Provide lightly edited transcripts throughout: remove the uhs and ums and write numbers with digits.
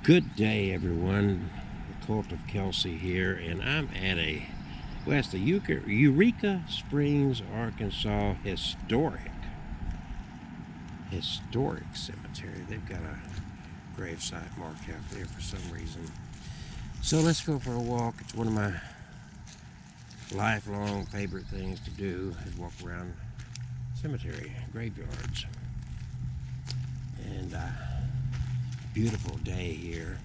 Good day, everyone. The Cult of Kelsey here, and I'm at it's the Eureka Springs, Arkansas historic cemetery. They've got a gravesite marked out there for some reason. So let's go for a walk. It's one of my lifelong favorite things to do, is walk around cemetery graveyards. And beautiful day here.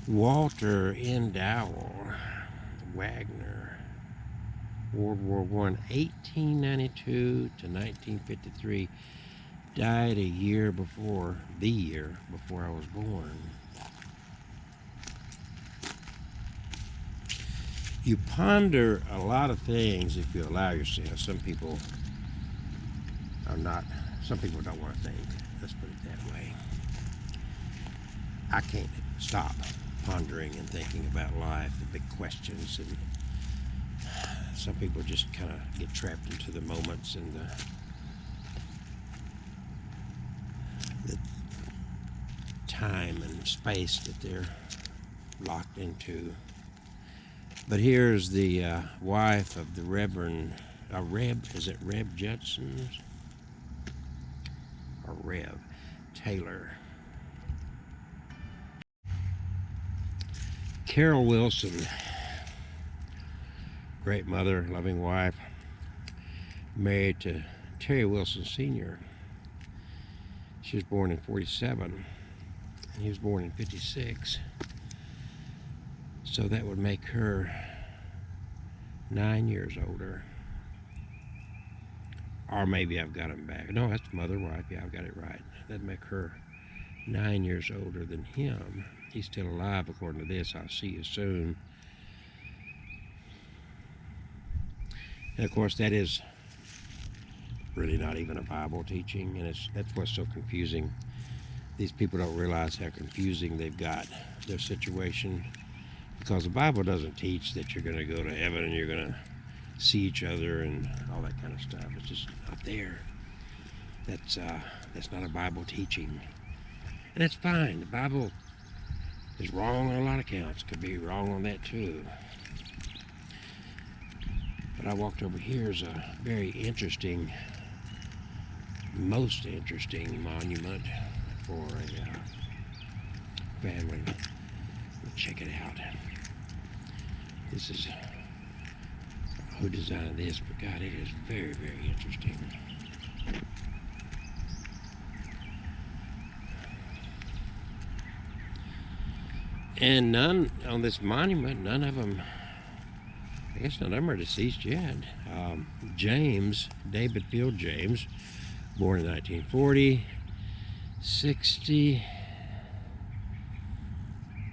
Walter N. Dowell Wagner, World War I, 1892 to 1953, died the year before I was born. You ponder a lot of things if you allow yourself. Some people don't want to think. Let's put it that way. I can't stop pondering and thinking about life, the big questions, and some people just kind of get trapped into the moments and the time and space that they're locked into. But here's the wife of the Reverend Reb Judson or Rev Taylor. Carol Wilson, great mother, loving wife, married to Terry Wilson Sr. She was born in 47, and he was born in 56. So that would make her 9 years older. Or maybe I've got him back. No, that's mother, wife. Yeah, I've got it right. That'd make her 9 years older than him. He's still alive, according to this. I'll see you soon. And of course, that is really not even a Bible teaching, and that's what's so confusing. These people don't realize how confusing they've got their situation, because the Bible doesn't teach that you're going to go to heaven and you're going to see each other and all that kind of stuff. It's just not there. That's not a Bible teaching, and that's fine. The Bible is wrong on a lot of counts. Could be wrong on that too. But I walked over here is a very interesting, most interesting monument for a family. Check it out. This is who designed this, but God, it is very, very interesting. And none on this monument, none of them, I guess none of them are deceased yet. David Field James, born in 1940, 60,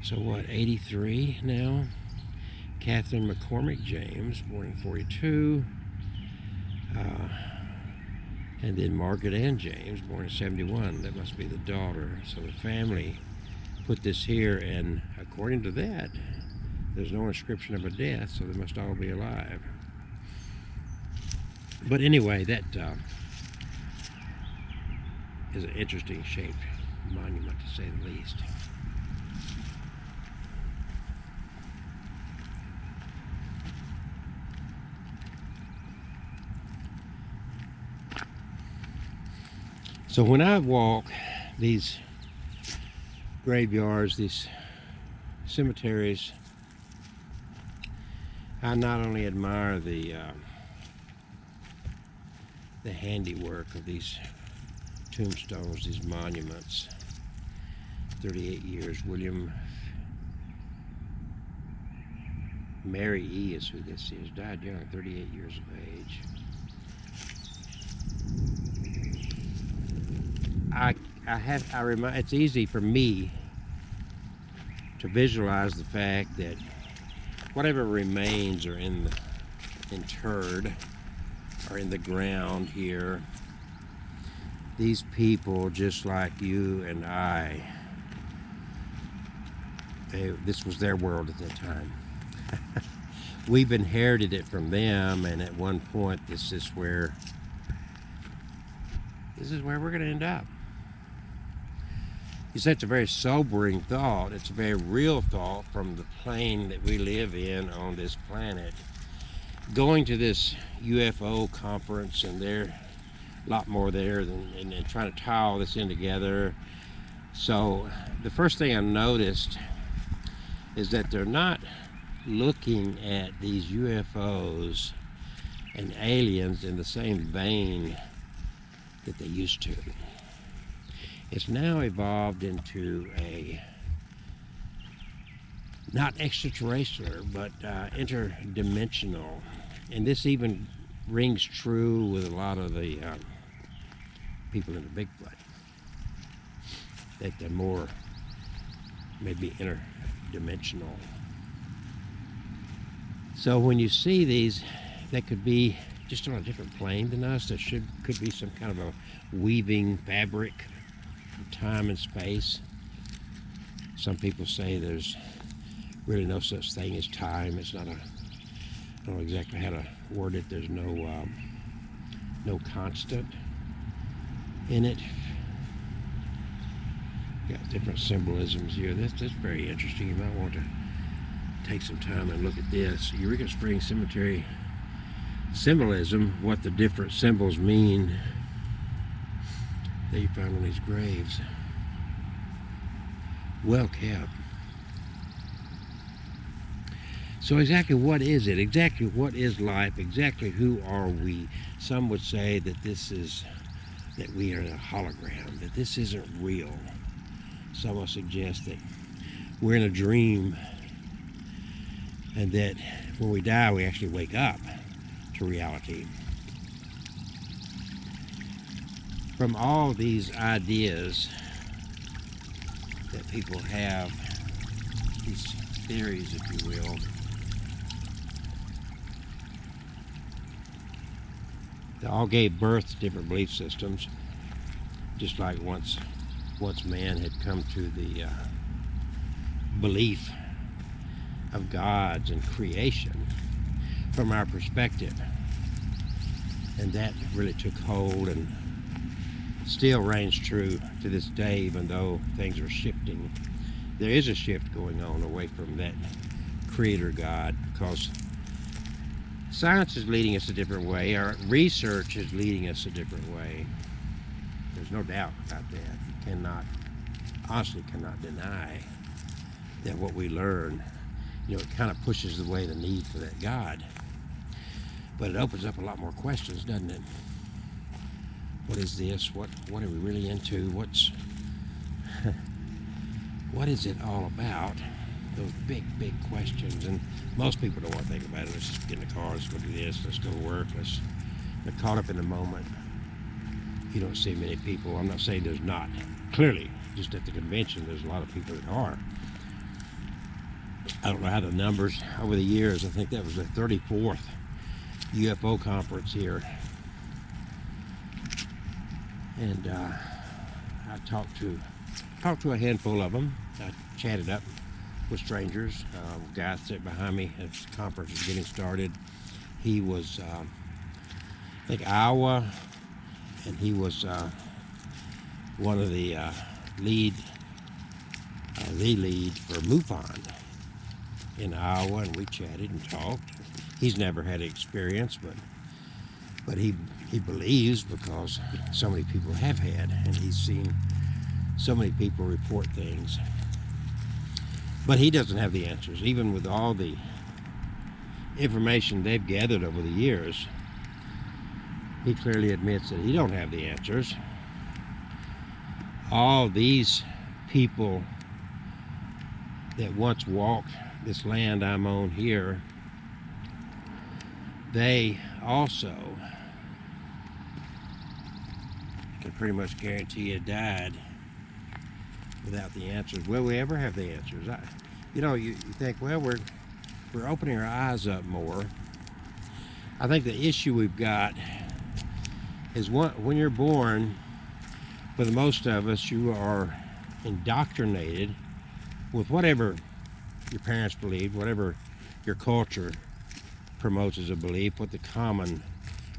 so what, 83 now. Catherine McCormick James, born in 42. And then Margaret Ann James, born in 71. That must be the daughter. So the family put this here, and according to that, there's no inscription of a death, so they must all be alive. But anyway, that is an interesting shaped monument, to say the least. So when I walk these graveyards, these cemeteries, I not only admire the handiwork of these tombstones, these monuments. 38 years. Mary E. is who this is. Died young, 38 years of age. It's easy for me to visualize the fact that whatever remains are interred or in the ground here, these people, just like you and I, this was their world at that time. We've inherited it from them, and at one point this is where this is where we're going to end up. You say it's a very sobering thought. It's a very real thought from the plane that we live in on this planet. Going to this UFO conference, and there's a lot more there and trying to tie all this in together. So the first thing I noticed is that they're not looking at these UFOs and aliens in the same vein that they used to. It's now evolved into a not extraterrestrial, but interdimensional. And this even rings true with a lot of the people in the Bigfoot, that they're more maybe interdimensional. So when you see these, that could be just on a different plane than us. There could be some kind of a weaving fabric of time and space. Some people say there's really no such thing as time. It's not a, I don't know exactly how to word it. There's no constant in it. Got different symbolisms here. That's very interesting. You might want to take some time and look at this. Eureka Springs Cemetery symbolism, what the different symbols mean that you find on these graves. Well kept. So exactly what is it? Exactly what is life? Exactly who are we? Some would say that that we are a hologram, that this isn't real. Some will suggest that we're in a dream, and that when we die we actually wake up to reality. From all these ideas that people have, these theories, if you will, they all gave birth to different belief systems, just like once man had come to the belief of gods and creation from our perspective, and that really took hold and still reigns true to this day, even though things are shifting. There is a shift going on away from that creator God, because science is leading us a different way. Our research is leading us a different way. There's no doubt about that. You honestly cannot deny that what we learn, it kind of pushes away the need for that God. But it opens up a lot more questions, doesn't it? What is this? What are we really into? What is it all about? Those big questions. And most people don't want to think about it. Let's just get in the car, let's go do this, let's go to work, they're caught up in the moment. You don't see many people. I'm not saying there's not. Clearly, just at the convention, there's a lot of people that are. I don't know how the numbers over the years. I think that was the 34th UFO conference here, and I talked to a handful of them. I chatted up with strangers. A guy sat behind me as the conference was getting started. He was, I think, Iowa, and he was one of the lead for MUFON in Iowa, and we chatted and talked. He's never had experience, but he believes, because so many people have had, and he's seen so many people report things. But he doesn't have the answers, even with all the information they've gathered over the years. He clearly admits that he don't have the answers. All these people that once walked this land I'm on here, they also can pretty much guarantee you died without the answers. Will we ever have the answers? You think, well, we're opening our eyes up more. I think the issue we've got is when you're born, for the most of us, you are indoctrinated with whatever your parents believed, whatever your culture promotes as a belief, what the common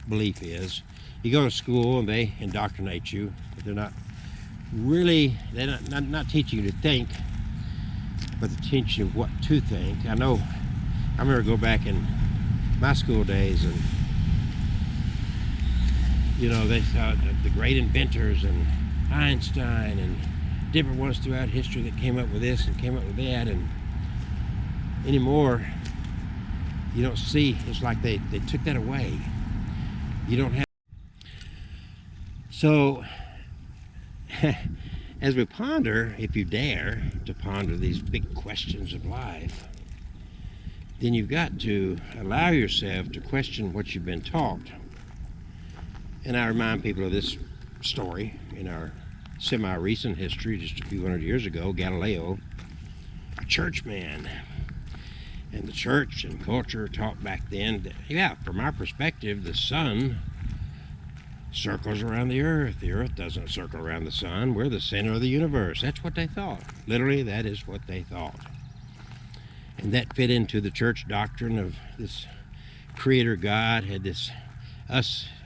belief is. You go to school and they indoctrinate you, but they're not really, they're not teaching you to think, but they're teaching you what to think. I remember go back in my school days, and they thought the great inventors and Einstein and different ones throughout history that came up with this and came up with that, and anymore you don't see. It's like they took that away. You don't have. So as we ponder, if you dare to ponder these big questions of life, then you've got to allow yourself to question what you've been taught. And I remind people of this story in our semi-recent history, just a few hundred years ago. Galileo, a churchman, and the church and culture taught back then that, yeah, from our perspective, the sun circles around the earth. The earth doesn't circle around the sun. We're the center of the universe. That's what they thought. Literally, that is what they thought. And that fit into the church doctrine of this creator God had us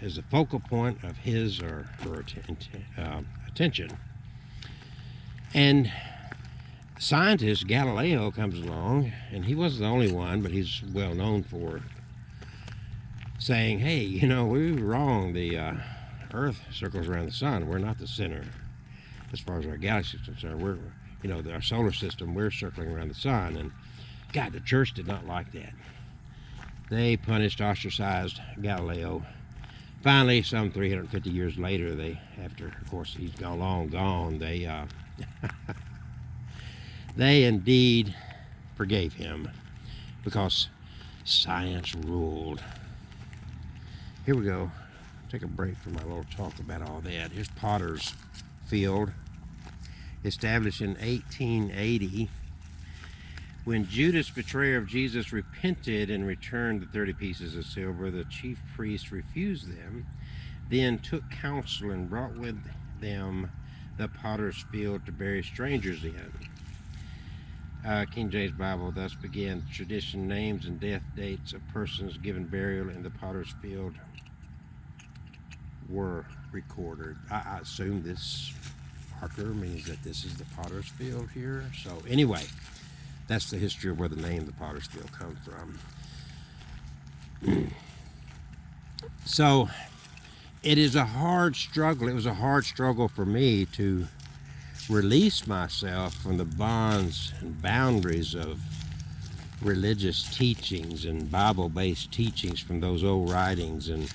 as a focal point of his or her attention. And scientist Galileo comes along, and he wasn't the only one, but he's well known for saying, hey, we were wrong. The earth circles around the sun. We're not the center as far as our galaxy is concerned. We're, our solar system, we're circling around the sun. And God, the church did not like that. They punished, ostracized Galileo. Finally, some 350 years later, after, of course, he's long gone, they indeed forgave him because science ruled. Here we go. Take a break from my little talk about all that. Here's Potter's Field, established in 1880. When Judas, betrayer of Jesus, repented and returned the 30 pieces of silver, the chief priests refused them, then took counsel and brought with them the potter's field to bury strangers in. King James Bible thus began tradition, names and death dates of persons given burial in the potter's field were recorded. I assume this marker means that this is the potter's field here. So anyway, that's the history of where the name the potter's field comes from. So it is a hard struggle. It was a hard struggle for me to release myself from the bonds and boundaries of religious teachings and Bible-based teachings from those old writings. And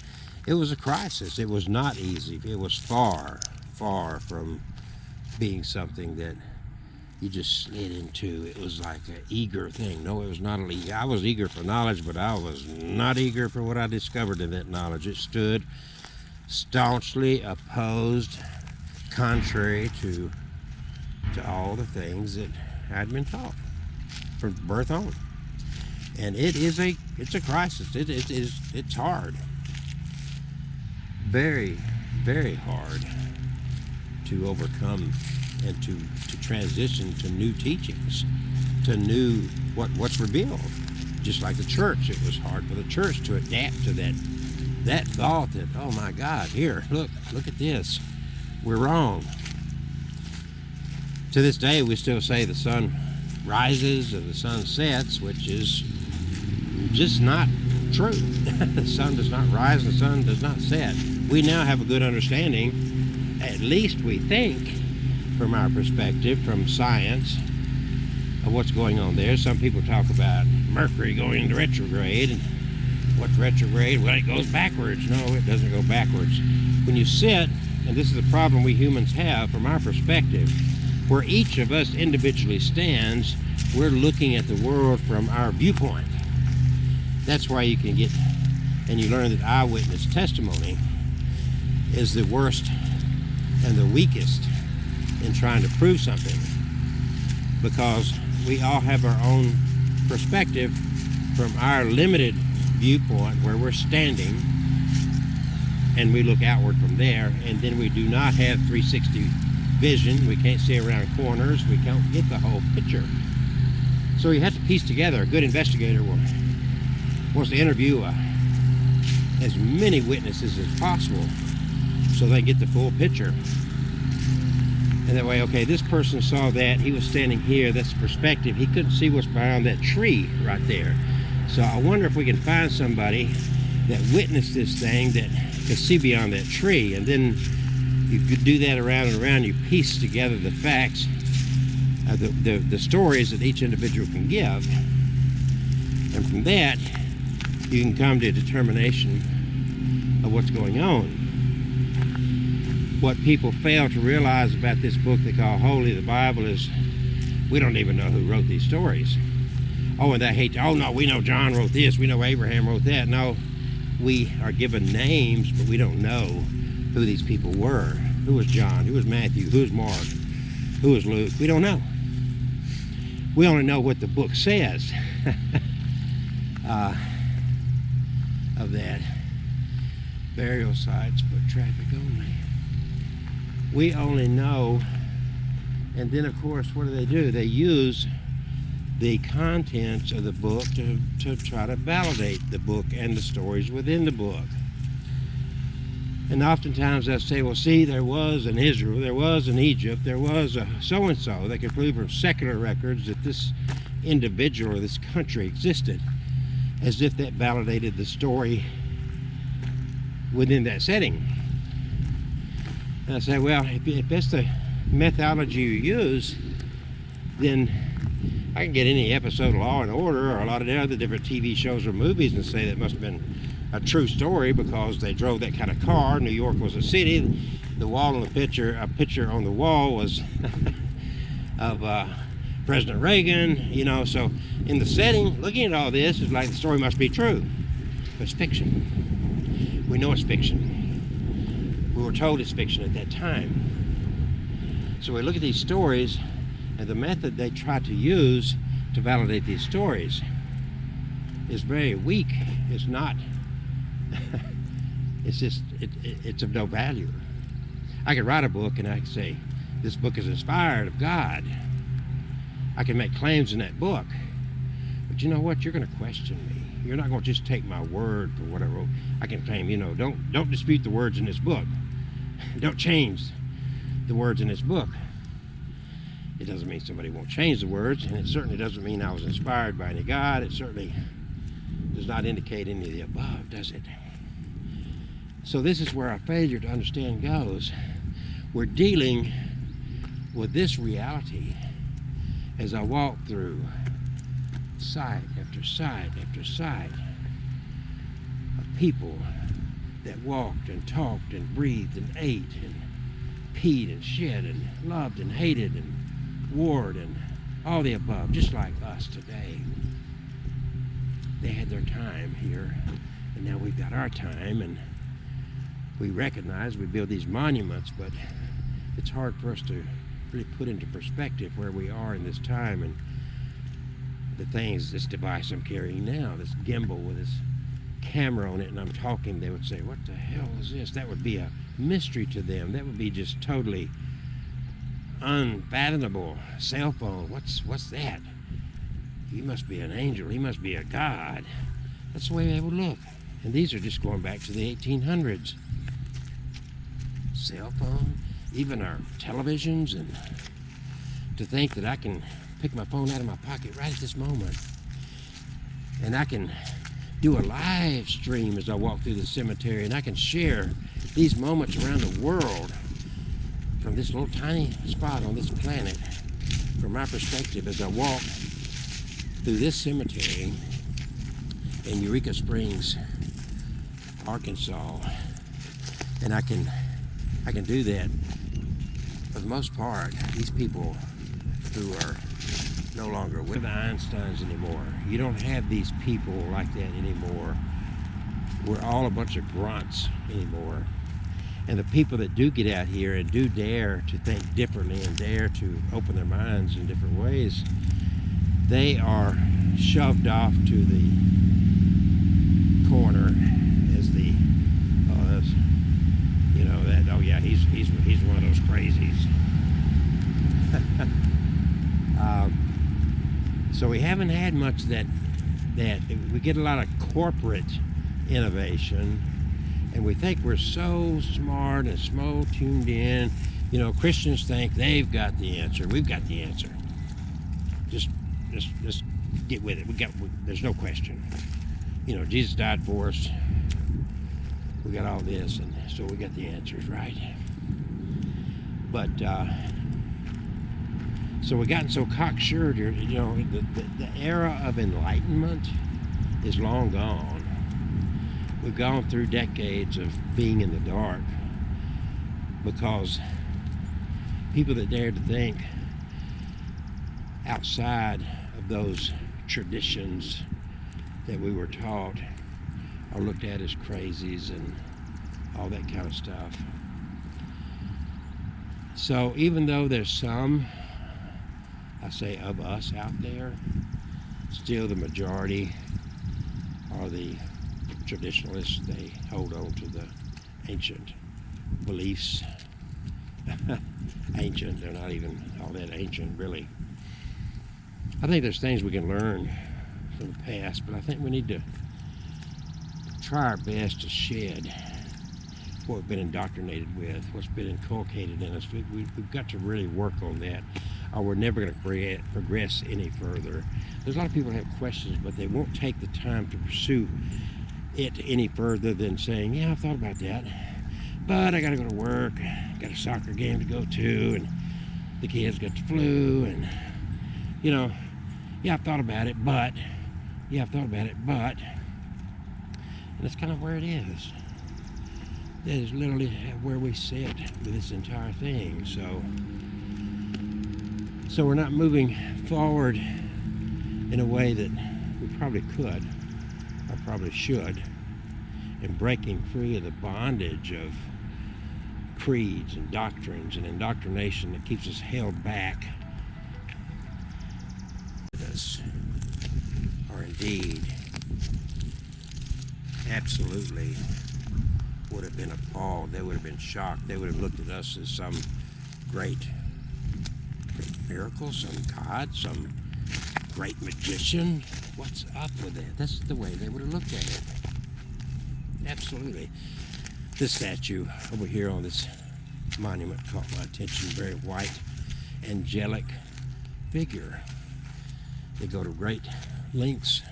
it was a crisis. It was not easy. It was far, far from being something that you just slid into. It was like an eager thing. No, it was not. I was eager for knowledge, but I was not eager for what I discovered in that knowledge. It stood staunchly opposed, contrary to all the things that I'd been taught from birth on. And it's a crisis. It's hard. Very, very hard to overcome and to transition to new teachings, to new what's revealed. Just like the church, it was hard for the church to adapt to that thought that, oh my God, here, look at this. We're wrong. To this day, we still say the sun rises and the sun sets, which is just not true. The sun does not rise, the sun does not set. We now have a good understanding, at least we think, from our perspective, from science, of what's going on there. Some people talk about Mercury going into retrograde. And what's retrograde? Well, it goes backwards. No, it doesn't go backwards. When you sit, and this is the problem we humans have from our perspective, where each of us individually stands, we're looking at the world from our viewpoint. That's why you can get, and you learn that eyewitness testimony is the worst and the weakest in trying to prove something, because we all have our own perspective from our limited viewpoint where we're standing, and we look outward from there, and then we do not have 360 vision. We can't see around corners. We can't get the whole picture. So you have to piece together. A good investigator wants to interview a as many witnesses as possible so they get the full picture. And that way, okay, this person saw that, he was standing here, that's the perspective. He couldn't see what's behind that tree right there. So I wonder if we can find somebody that witnessed this thing that could see beyond that tree. And then you could do that around and around. You piece together the facts, the stories that each individual can give. And from that, you can come to a determination of what's going on. What people fail to realize about this book they call Holy, the Bible, is we don't even know who wrote these stories. Oh, and they hate, oh no, we know John wrote this, we know Abraham wrote that. No, we are given names, but we don't know who these people were. Who was John? Who was Matthew? Who was Mark? Who was Luke? We don't know. We only know what the book says of that. Burial sites, foot traffic only. We only know, and then of course, what do? They use the contents of the book to try to validate the book and the stories within the book. And oftentimes they'll say, well, see, there was in Israel, there was in Egypt, there was a so-and-so. They can prove from secular records that this individual or this country existed, as if that validated the story within that setting. And I say, well, if that's the methodology you use, then I can get any episode of Law and Order or a lot of the other different TV shows or movies and say that must have been a true story because they drove that kind of car. New York was a city. The wall on the picture, a picture on the wall was of President Reagan, you know. So in the setting, looking at all this, is like the story must be true. But it's fiction. We know it's fiction. We were told it's fiction at that time. So we look at these stories and the method they try to use to validate these stories is very weak. It's not, it's just, it's of no value. I could write a book and I could say, this book is inspired of God. I can make claims in that book. But you know what? You're going to question me. You're not going to just take my word for what I wrote. I can claim, you know, don't dispute the words in this book. Don't change the words in this book. It doesn't mean somebody won't change the words, and it certainly doesn't mean I was inspired by any God. It certainly does not indicate any of the above, does it? So this is where our failure to understand goes. We're dealing with this reality as I walk through side after side after side of people that walked and talked and breathed and ate and peed and shed and loved and hated and warred and all the above, just like us today. They had their time here, and now we've got our time, and we recognize, we build these monuments, but it's hard for us to really put into perspective where we are in this time and the things, this device I'm carrying now, this gimbal with this camera on it, and I'm talking, they would say, what the hell is this? That would be a mystery to them. That would be just totally unfathomable. Cell phone, what's that? He must be an angel. He must be a god. That's the way they would look. And these are just going back to the 1800s. Cell phone, even our televisions, and to think that I can pick my phone out of my pocket right at this moment, and I can do a live stream as I walk through the cemetery, and I can share these moments around the world from this little tiny spot on this planet, from my perspective as I walk through this cemetery in Eureka Springs, Arkansas. And I can do that for the most part. These people who are no longer with the Einsteins anymore. You don't have these people like that anymore. We're all a bunch of grunts anymore. And the people that do get out here and do dare to think differently and dare to open their minds in different ways, they are shoved off to the corner as the, oh, that's, you know, that, oh yeah, he's one of those crazies. So we haven't had much that we get a lot of corporate innovation, and we think we're so smart and so tuned in. You know, Christians think they've got the answer. We've got the answer. Just get with it. There's no question. You know, Jesus died for us. We got all this, and so we got the answers, right? But so we've gotten so cocksure. You know, the era of enlightenment is long gone. We've gone through decades of being in the dark because people that dared to think outside of those traditions that we were taught are looked at as crazies and all that kind of stuff. So even though there's some, I say, of us out there, still the majority are the traditionalists. They hold on to the ancient beliefs. Ancient, they're not even all that ancient, really. I think there's things we can learn from the past, but I think we need to try our best to shed what we've been indoctrinated with, what's been inculcated in us. We've got to really work on that, or we're never going to progress any further. There's a lot of people that have questions, but they won't take the time to pursue it any further than saying, yeah, I've thought about that, but I got to go to work, got a soccer game to go to, and the kids got the flu, and, you know, yeah, I've thought about it, but, and that's kind of where it is. That is literally where we sit with this entire thing. So we're not moving forward in a way that we probably could, or probably should, and breaking free of the bondage of creeds and doctrines and indoctrination that keeps us held back. Us are indeed absolutely would have been appalled. They would have been shocked. They would have looked at us as some great miracle, some god, some great magician. What's up with that? That's the way they would have looked at it. Absolutely. This statue over here on this monument caught my attention. Very white, angelic figure. They go to great lengths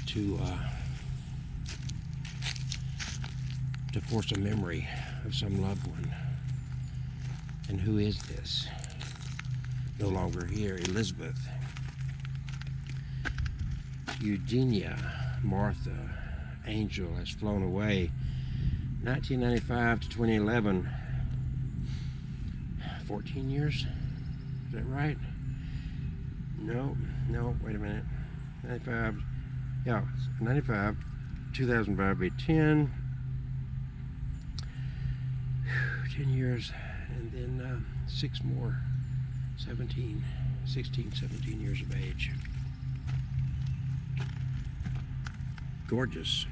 to force a memory of some loved one. And who is this? No longer here. Elizabeth, Eugenia, Martha, Angel has flown away. 1995 to 2011. 14 years? Is that right? No, wait a minute. 95, yeah, 95, 2005 be 10 years, and then 6 more, 16, 17 years of age. Gorgeous,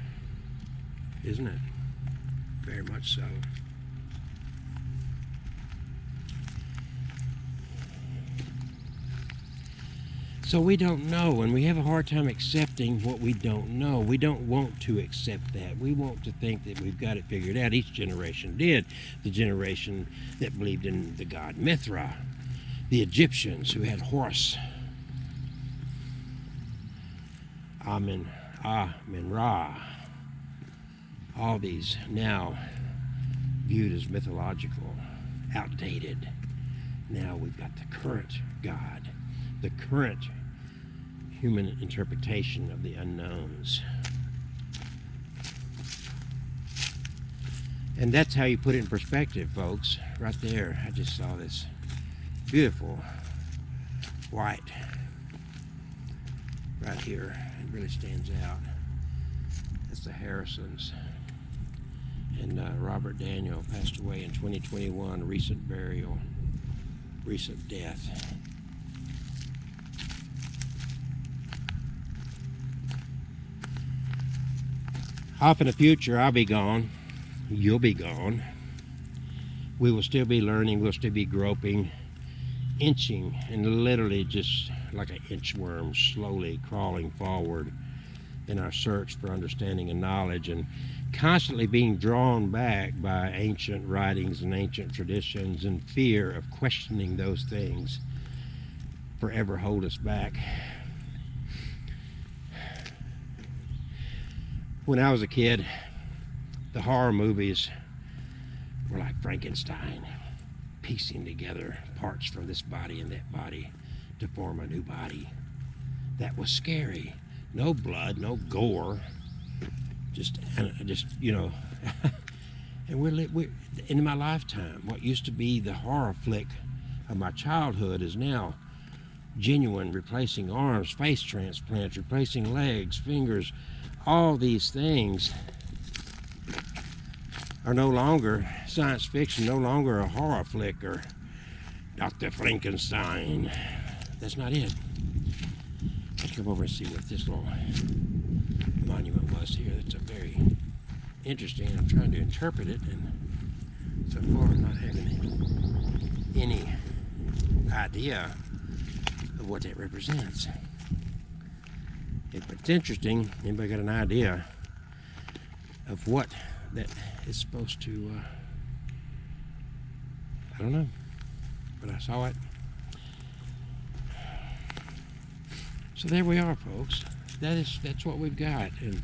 isn't it? Very much so. So we don't know, and we have a hard time accepting what we don't know. We don't want to accept that. We want to think that we've got it figured out. Each generation did. The generation that believed in the god Mithra, the Egyptians who had Horus, Amen-Ra, all these now viewed as mythological, outdated. Now we've got the current God, the current human interpretation of the unknowns. And that's how you put it in perspective, folks. Right there, I just saw this beautiful white right here. It really stands out. That's the Harrisons. And Robert Daniel passed away in 2021, recent burial, recent death. Off in the future, I'll be gone. You'll be gone. We will still be learning. We'll still be groping, inching, and literally just like an inchworm, slowly crawling forward in our search for understanding and knowledge, and constantly being drawn back by ancient writings and ancient traditions, and fear of questioning those things forever hold us back. When I was a kid, the horror movies were like Frankenstein, piecing together parts from this body and that body to form a new body. That was scary. No blood, no gore, just you know. And we're in my lifetime, what used to be the horror flick of my childhood is now genuine, replacing arms, face transplants, replacing legs, fingers. All these things are no longer science fiction, no longer a horror flick or Dr. Frankenstein. That's not it. Let's come over and see what this little monument was here. That's a very interesting. I'm trying to interpret it, and so far I'm not having any idea of what that represents. If it's interesting, anybody got an idea of what that is supposed to, I don't know, but I saw it. So there we are, folks. That's what we've got, and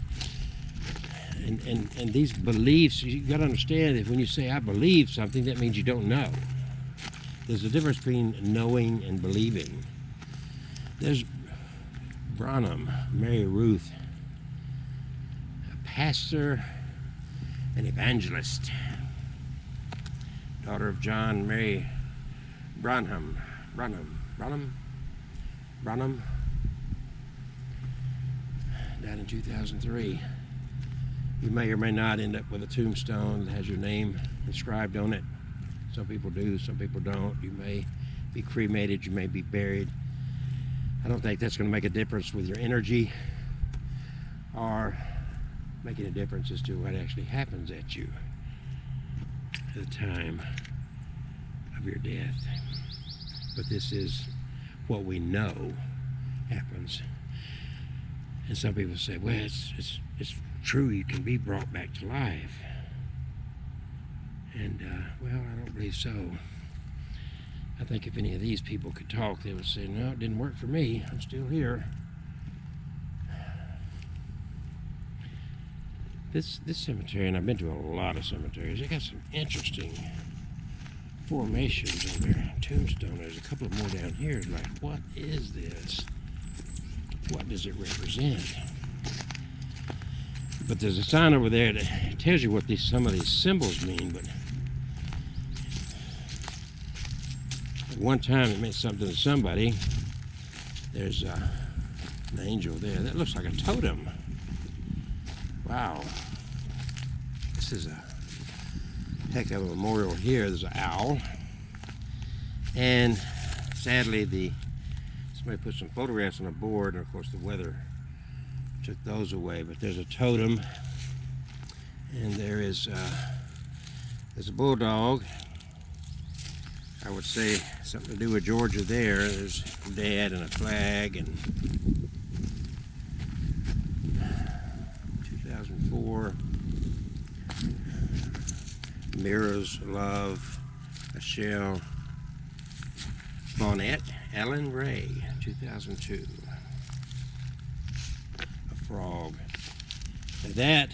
these beliefs, you got to understand that when you say I believe something, that means you don't know. There's a difference between knowing and believing. There's Branham, Mary Ruth, a pastor, an evangelist, daughter of John Mary Branham, died in 2003. You may or may not end up with a tombstone that has your name inscribed on it. Some people do, some people don't. You may be cremated, you may be buried. I don't think that's going to make a difference with your energy or making a difference as to what actually happens at you at the time of your death. But this is what we know happens. And some people say, well, it's true, you can be brought back to life. And, well, I don't believe so. I think if any of these people could talk, they would say, no, it didn't work for me. I'm still here. This cemetery, and I've been to a lot of cemeteries, they got some interesting formations on their tombstone. There's a couple more down here. It's like, what is this? What does it represent? But there's a sign over there that tells you what some of these symbols mean, but at one time it meant something to somebody. There's an angel there. That looks like a totem. Wow. This is a heck of a memorial here. There's an owl. And sadly, somebody put some photographs on a board, and of course the weather took those away. But there's a totem, and there's a bulldog. I would say something to do with Georgia there. There's Dad and a flag, and 2004, Mirrors, Love, a shell, Bonnet, Ellen Ray, 2002, a frog. Now that,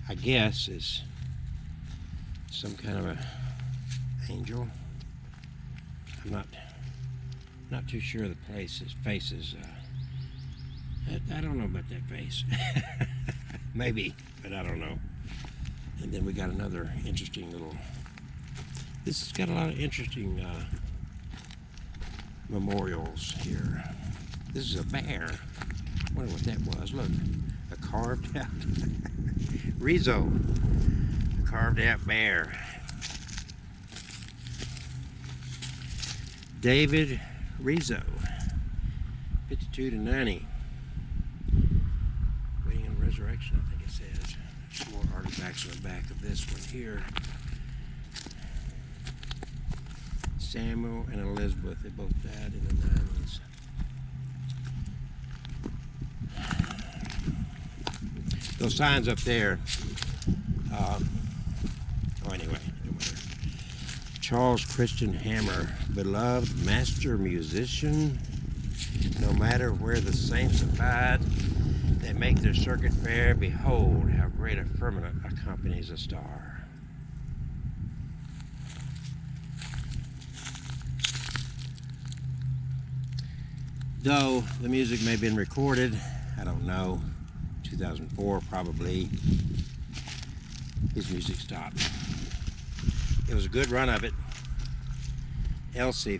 I guess, is some kind of a angel. I'm not too sure the face is I don't know about that face. Maybe, but I don't know. And then we got another interesting little, this has got a lot of interesting memorials here. This is a bear. I wonder what that was. Look, a carved out Rizzo, a carved out bear. David Rizzo, 52 to 90. Waiting on resurrection, I think it says. Some more artifacts on the back of this one here. Samuel and Elizabeth, they both died in the 90s. those signs up there. Oh, anyway, no matter. Charles Christian Hammer, beloved master musician. No matter where the saints abide, they make their circuit fair. Behold, how great a firmament accompanies a star. Though the music may have been recorded, I don't know, 2004 probably, his music stopped. It was a good run of it. Elsie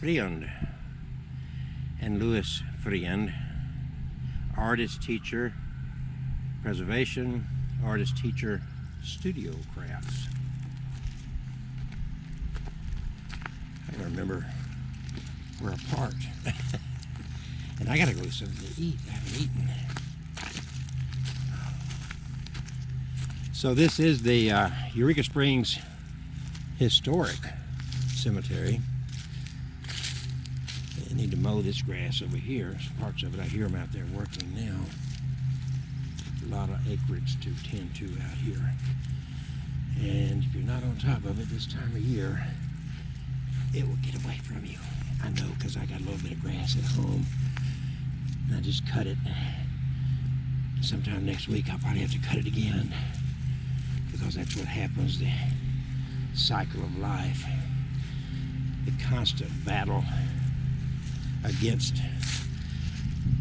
Friend and Louis Friend, artist, teacher, preservation, artist, teacher, studio crafts. I don't remember, we're apart. And I gotta go get something to eat. I haven't eaten. So this is the Eureka Springs Historic Cemetery. They need to mow this grass over here. Some parts of it, I hear them out there working now. A lot of acreage to tend to out here. And if you're not on top of it this time of year, it will get away from you. I know, because I got a little bit of grass at home. And I just cut it. Sometime next week I'll probably have to cut it again, because that's what happens, the cycle of life, the constant battle against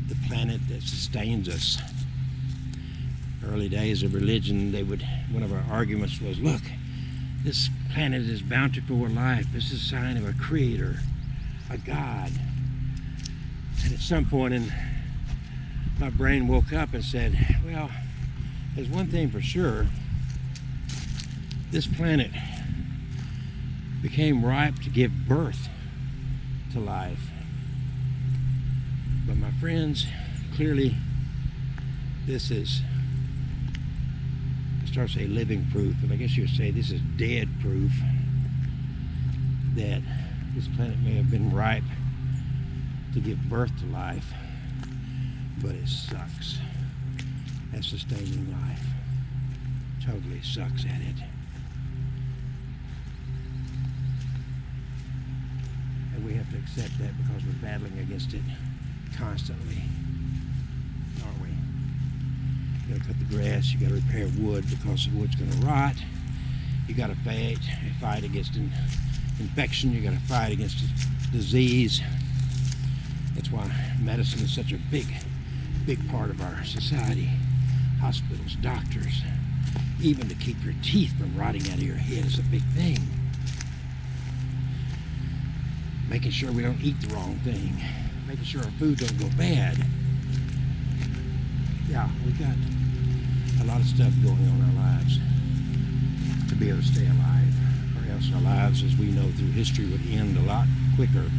the planet that sustains us. Early days of religion, one of our arguments was, look, this planet is bountiful with life. This is a sign of a creator, a God. And at some point my brain woke up and said, well, there's one thing for sure. This planet became ripe to give birth to life. But my friends, clearly this is, I start to say living proof, but I guess you would say this is dead proof that this planet may have been ripe to give birth to life, but it sucks at sustaining life. Totally sucks at it. And we have to accept that because we're battling against it constantly, aren't we? You gotta cut the grass, you gotta repair wood because the wood's gonna rot. You gotta fight against infection, you gotta fight against disease. That's why medicine is such a big part of our society. Hospitals, doctors, even to keep your teeth from rotting out of your head is a big thing. Making sure we don't eat the wrong thing. Making sure our food don't go bad. Yeah, we've got a lot of stuff going on in our lives to be able to stay alive, or else our lives, as we know through history, would end a lot quicker.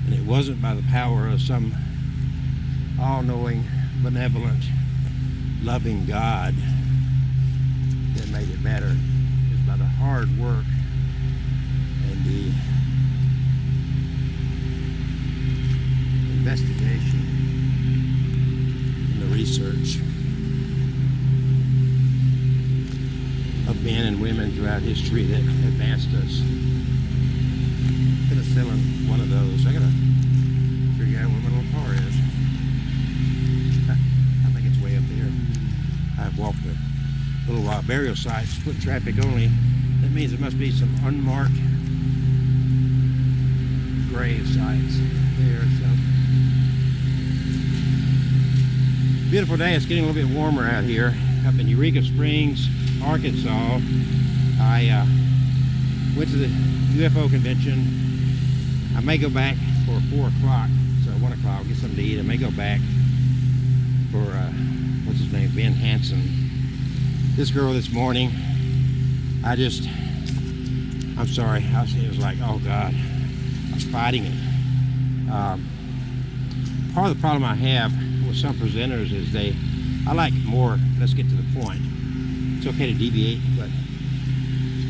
And it wasn't by the power of some all-knowing, benevolent, loving God that made it better. It's by the hard work and the investigation and the research of men and women throughout history that advanced us. Penicillin, one of those. I gotta figure out where my little car is. I think it's way up there. I've walked a little while. Burial sites, foot traffic only. That means there must be some unmarked grave sites there. So beautiful day. It's getting a little bit warmer out here up in Eureka Springs, Arkansas. I went to the UFO convention. I may go back for 4 o'clock, so 1 o'clock, I'll get something to eat. I may go back for, what's his name, Ben Hansen. This girl this morning, I'm sorry, it was like, oh God, I was fighting it. Part of the problem I have with some presenters is I like more, let's get to the point. It's okay to deviate, but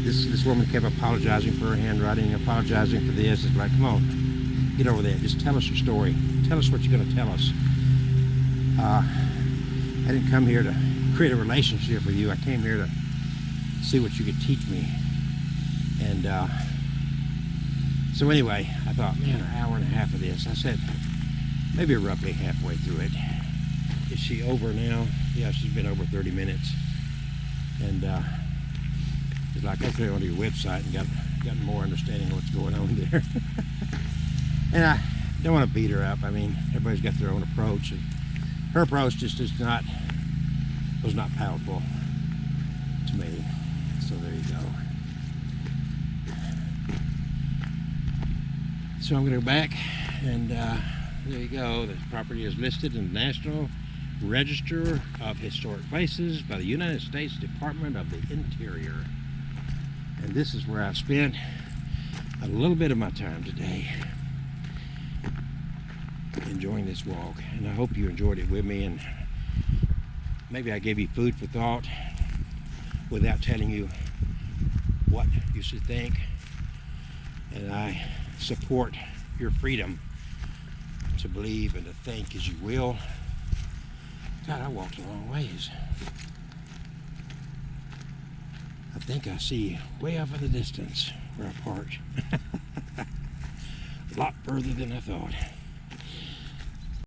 this woman kept apologizing for her handwriting, apologizing for this. It's like, come on, get over there. Just tell us your story. Tell us what you're going to tell us. I didn't come here to create a relationship with you. I came here to see what you could teach me. And so anyway, I thought, man, an hour and a half of this. I said, maybe roughly halfway through it. Is she over now? Yeah, she's been over 30 minutes. And it's like, I clicked onto your website and got more understanding of what's going on there. And I don't want to beat her up. I mean, everybody's got their own approach, and her approach just was not powerful to me. So there you go. So I'm going to go back, and there you go. The property is listed in the National Register of Historic Places by the United States Department of the Interior. And this is where I've spent a little bit of my time today, enjoying this walk. And I hope you enjoyed it with me, and maybe I gave you food for thought without telling you what you should think. And I support your freedom to believe and to think as you will. God, I walked a long ways. I think I see way off in the distance where I parked. A lot further than I thought.